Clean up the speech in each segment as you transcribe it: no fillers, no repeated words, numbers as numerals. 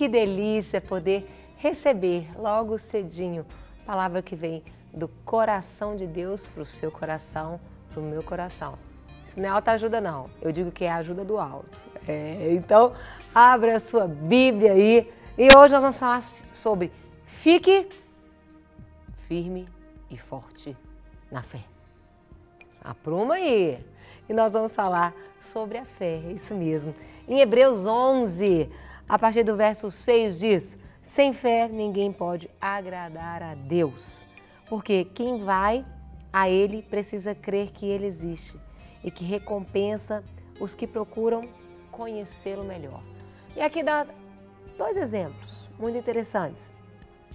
que delícia poder receber logo cedinho a palavra que vem do coração de Deus para o seu coração, para o meu coração. Isso não é autoajuda não, eu digo que é a ajuda do alto. Então, abra a sua Bíblia aí e hoje nós vamos falar sobre fique firme e forte na fé. Apruma aí! E nós vamos falar sobre a fé, é isso mesmo. Em Hebreus 11, a partir do verso 6 diz: sem fé ninguém pode agradar a Deus, porque quem vai a Ele precisa crer que Ele existe e que recompensa os que procuram conhecê-lo melhor. E aqui dá dois exemplos muito interessantes.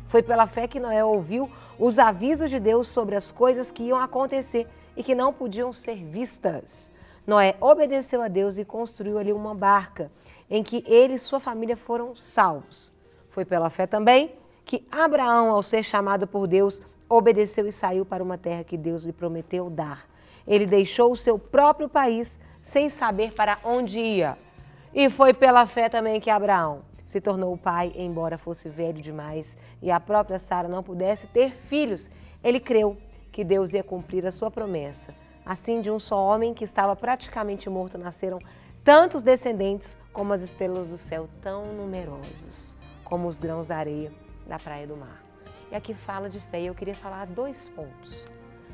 Foi pela fé que Noé ouviu os avisos de Deus sobre as coisas que iam acontecer e que não podiam ser vistas. Noé obedeceu a Deus e construiu ali uma barca em que ele e sua família foram salvos. Foi pela fé também que Abraão, ao ser chamado por Deus, obedeceu e saiu para uma terra que Deus lhe prometeu dar. Ele deixou o seu próprio país sem saber para onde ia. E foi pela fé também que Abraão se tornou pai, embora fosse velho demais e a própria Sara não pudesse ter filhos. Ele creu que Deus ia cumprir a sua promessa. Assim, de um só homem que estava praticamente morto, nasceram tantos descendentes como as estrelas do céu, tão numerosos como os grãos da areia da praia do mar. E aqui fala de fé e eu queria falar 2 pontos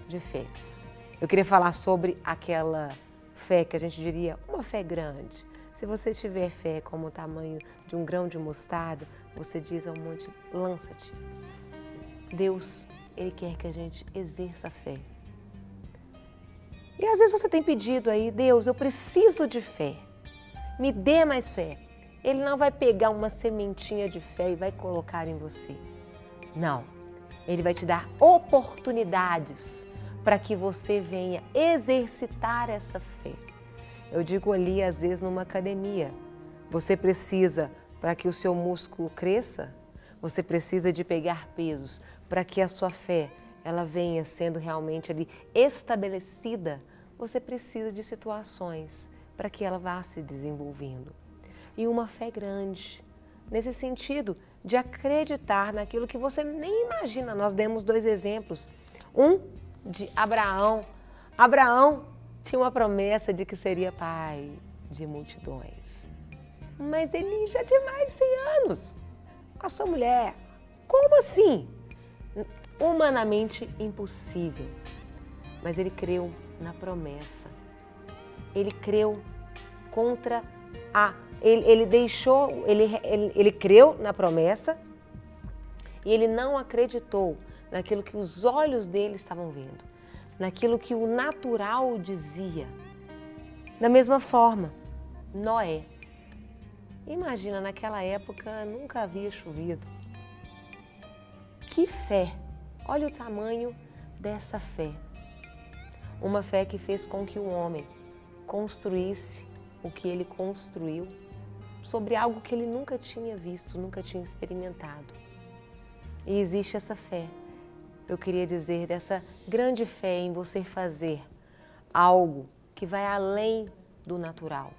de fé. Eu queria falar sobre aquela fé que a gente diria uma fé grande. Se você tiver fé como o tamanho de um grão de mostarda, você diz ao monte, lança-te. Deus, Ele quer que a gente exerça a fé. E às vezes você tem pedido aí, Deus, eu preciso de fé, me dê mais fé. Ele não vai pegar uma sementinha de fé e vai colocar em você. Não, Ele vai te dar oportunidades para que você venha exercitar essa fé. Eu digo ali, às vezes, numa academia, você precisa, para que o seu músculo cresça, você precisa de pegar pesos para que a sua fé ela venha sendo realmente ali estabelecida. Você precisa de situações para que ela vá se desenvolvendo. E uma fé grande, nesse sentido de acreditar naquilo que você nem imagina. Nós demos 2 exemplos. Um de Abraão. Abraão tinha uma promessa de que seria pai de multidões. Mas ele já tinha mais de 100 anos com a sua mulher. Como assim? Humanamente impossível. Mas ele creu na promessa. Ele creu contra a... Ele creu na promessa e ele não acreditou naquilo que os olhos dele estavam vendo, naquilo que o natural dizia. Da mesma forma, Noé. Imagina, naquela época nunca havia chovido. Que fé! Olha o tamanho dessa fé. Uma fé que fez com que o homem construísse o que ele construiu sobre algo que ele nunca tinha visto, nunca tinha experimentado. E existe essa fé. Eu queria dizer dessa grande fé em você fazer algo que vai além do natural,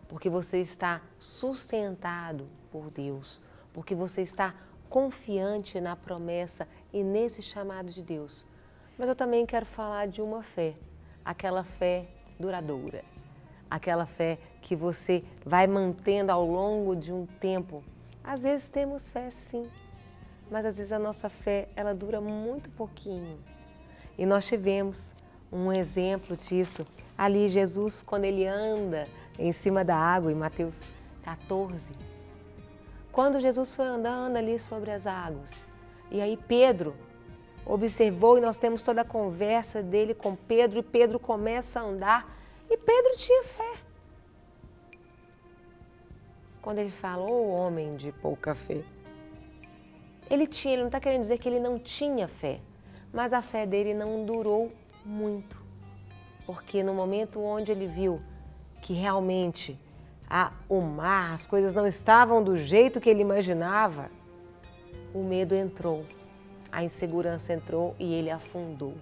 porque você está sustentado por Deus, porque você está confiante na promessa e nesse chamado de Deus. Mas eu também quero falar de uma fé, aquela fé duradoura, aquela fé que você vai mantendo ao longo de um tempo. Às vezes temos fé sim, mas às vezes a nossa fé ela dura muito pouquinho. E nós tivemos um exemplo disso ali, Jesus, quando ele anda em cima da água, em Mateus 14. Quando Jesus foi andando ali sobre as águas, e aí Pedro observou, e nós temos toda a conversa dele com Pedro, e Pedro começa a andar, e Pedro tinha fé. Quando ele fala, ô homem de pouca fé, ele não está querendo dizer que ele não tinha fé, mas a fé dele não durou muito, porque no momento onde ele viu que realmente o mar, as coisas não estavam do jeito que ele imaginava, o medo entrou, a insegurança entrou e ele afundou.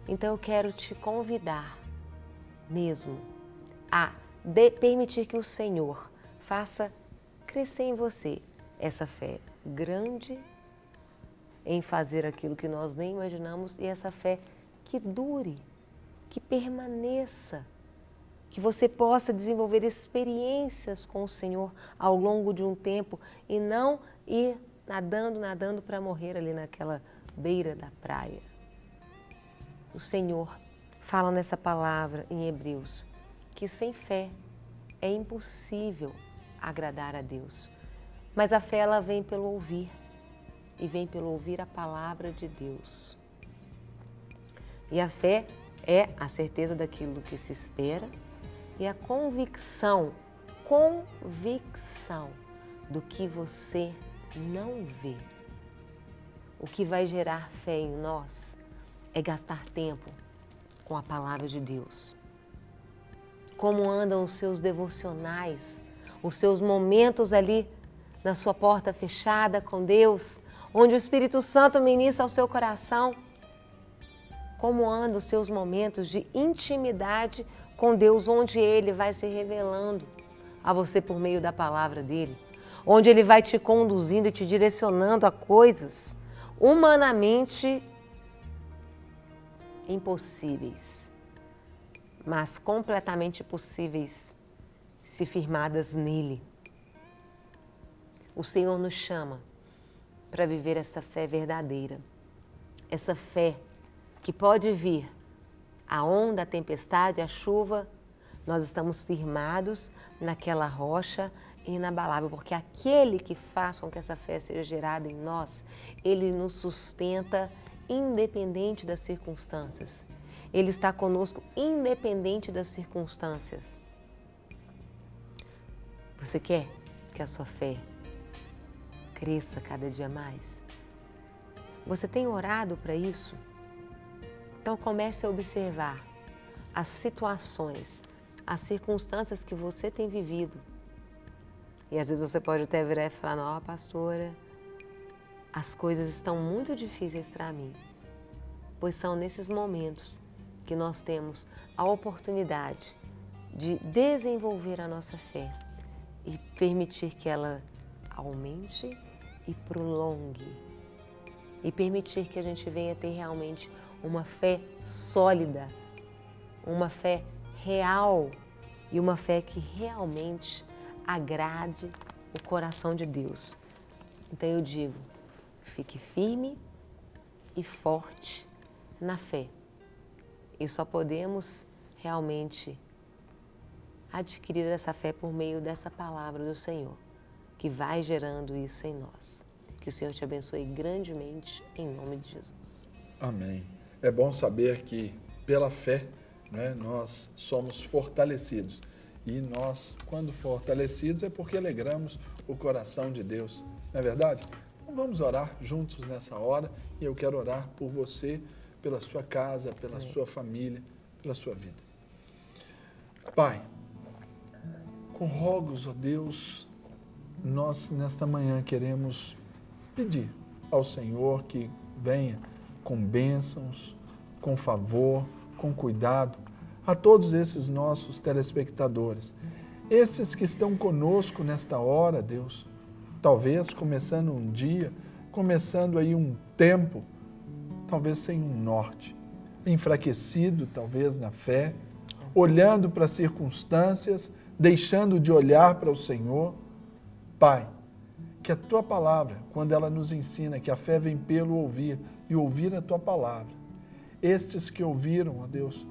Então eu quero te convidar mesmo a permitir que o Senhor faça crescer em você essa fé grande em fazer aquilo que nós nem imaginamos e essa fé que dure, que permaneça, que você possa desenvolver experiências com o Senhor ao longo de um tempo e não ir nadando para morrer ali naquela beira da praia. O Senhor fala nessa palavra em Hebreus que sem fé é impossível agradar a Deus. Mas a fé ela vem pelo ouvir e vem pelo ouvir a palavra de Deus. E a fé é a certeza daquilo que se espera e a convicção do que você não vê. O que vai gerar fé em nós é gastar tempo com a palavra de Deus. Como andam os seus devocionais, os seus momentos ali na sua porta fechada com Deus, onde o Espírito Santo ministra ao seu coração. Como andam os seus momentos de intimidade com Deus, onde Ele vai se revelando a você por meio da palavra dEle, onde Ele vai te conduzindo e te direcionando a coisas humanamente impossíveis, mas completamente possíveis se firmadas nele. O Senhor nos chama para viver essa fé verdadeira, essa fé que pode vir a onda, a tempestade, a chuva, nós estamos firmados naquela rocha inabalável, porque aquele que faz com que essa fé seja gerada em nós, ele nos sustenta independente das circunstâncias. Ele está conosco independente das circunstâncias. Você quer que a sua fé cresça cada dia mais? Você tem orado para isso? Então comece a observar as situações, as circunstâncias que você tem vivido. E às vezes você pode até virar e falar, não, pastora, as coisas estão muito difíceis para mim. Pois são nesses momentos que nós temos a oportunidade de desenvolver a nossa fé e permitir que ela aumente e prolongue. E permitir que a gente venha ter realmente uma fé sólida, uma fé real e uma fé que realmente agrade o coração de Deus. Então eu digo, fique firme e forte na fé. E só podemos realmente adquirir essa fé por meio dessa palavra do Senhor, que vai gerando isso em nós. Que o Senhor te abençoe grandemente, em nome de Jesus. Amém. É bom saber que, pela fé, né, nós somos fortalecidos. E nós, quando fortalecidos, é porque alegramos o coração de Deus. Não é verdade? Então vamos orar juntos nessa hora. E eu quero orar por você, pela sua casa, pela sua família, pela sua vida. Pai, com rogos, ó Deus, nós nesta manhã queremos pedir ao Senhor que venha com bênçãos, com favor, com cuidado, a todos esses nossos telespectadores, estes que estão conosco nesta hora, Deus, talvez começando um dia, começando aí um tempo, talvez sem um norte, enfraquecido talvez na fé, olhando para as circunstâncias, deixando de olhar para o Senhor. Pai, que a Tua palavra, quando ela nos ensina que a fé vem pelo ouvir e ouvir a Tua palavra, estes que ouviram, ó Deus,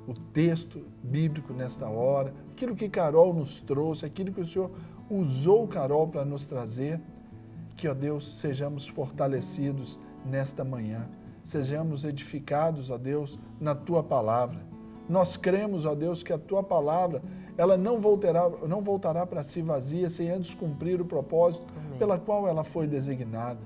o texto bíblico nesta hora, aquilo que Carol nos trouxe, aquilo que o Senhor usou Carol para nos trazer, que, ó Deus, sejamos fortalecidos nesta manhã, sejamos edificados, ó Deus, na Tua palavra. Nós cremos, ó Deus, que a Tua palavra, ela não voltará para si vazia sem antes cumprir o propósito pela qual ela foi designada.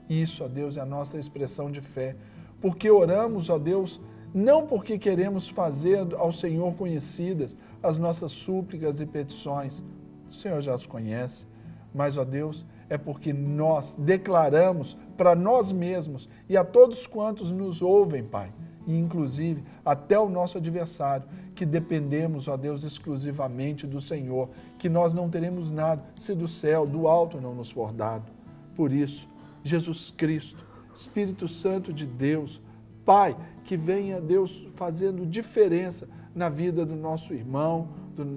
Isso, ó Deus, é a nossa expressão de fé, porque oramos, ó Deus, não porque queremos fazer ao Senhor conhecidas as nossas súplicas e petições, o Senhor já as conhece, mas, ó Deus, é porque nós declaramos para nós mesmos e a todos quantos nos ouvem, Pai, e inclusive até o nosso adversário, que dependemos, ó Deus, exclusivamente do Senhor, que nós não teremos nada se do céu, do alto não nos for dado. Por isso, Jesus Cristo, Espírito Santo de Deus, Pai, que venha, Deus, fazendo diferença na vida do nosso irmão,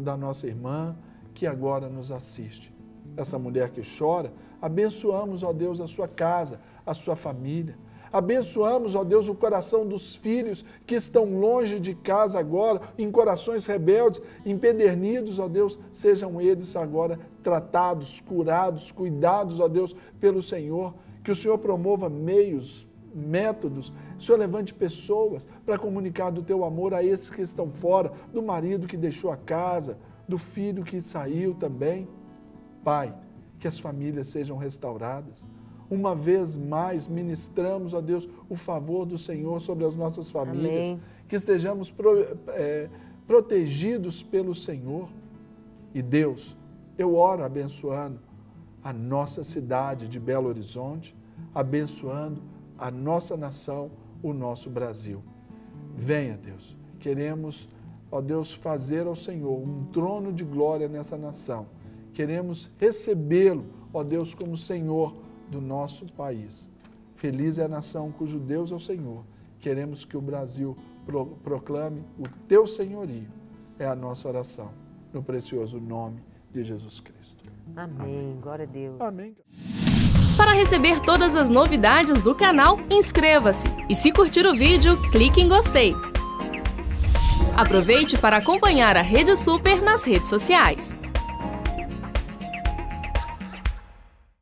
da nossa irmã, que agora nos assiste. Essa mulher que chora, abençoamos, ó Deus, a sua casa, a sua família. Abençoamos, ó Deus, o coração dos filhos que estão longe de casa agora, em corações rebeldes, empedernidos, ó Deus, sejam eles agora tratados, curados, cuidados, ó Deus, pelo Senhor. Que o Senhor promova meios, métodos, o Senhor levante pessoas para comunicar do teu amor a esses que estão fora, do marido que deixou a casa, do filho que saiu também. Pai, que as famílias sejam restauradas. Uma vez mais, ministramos, ó Deus, o favor do Senhor sobre as nossas famílias. Amém. Que estejamos protegidos pelo Senhor. E Deus, eu oro abençoando a nossa cidade de Belo Horizonte, abençoando a nossa nação, o nosso Brasil. Venha, Deus, queremos, ó Deus, fazer ao Senhor um trono de glória nessa nação. Queremos recebê-lo, ó Deus, como Senhor do nosso país. Feliz é a nação cujo Deus é o Senhor. Queremos que o Brasil proclame o teu senhorio. É a nossa oração, no precioso nome de Jesus Cristo. Amém. Amém. Glória a Deus. Amém. Para receber todas as novidades do canal, inscreva-se e se curtir o vídeo, clique em gostei. Aproveite para acompanhar a Rede Super nas redes sociais.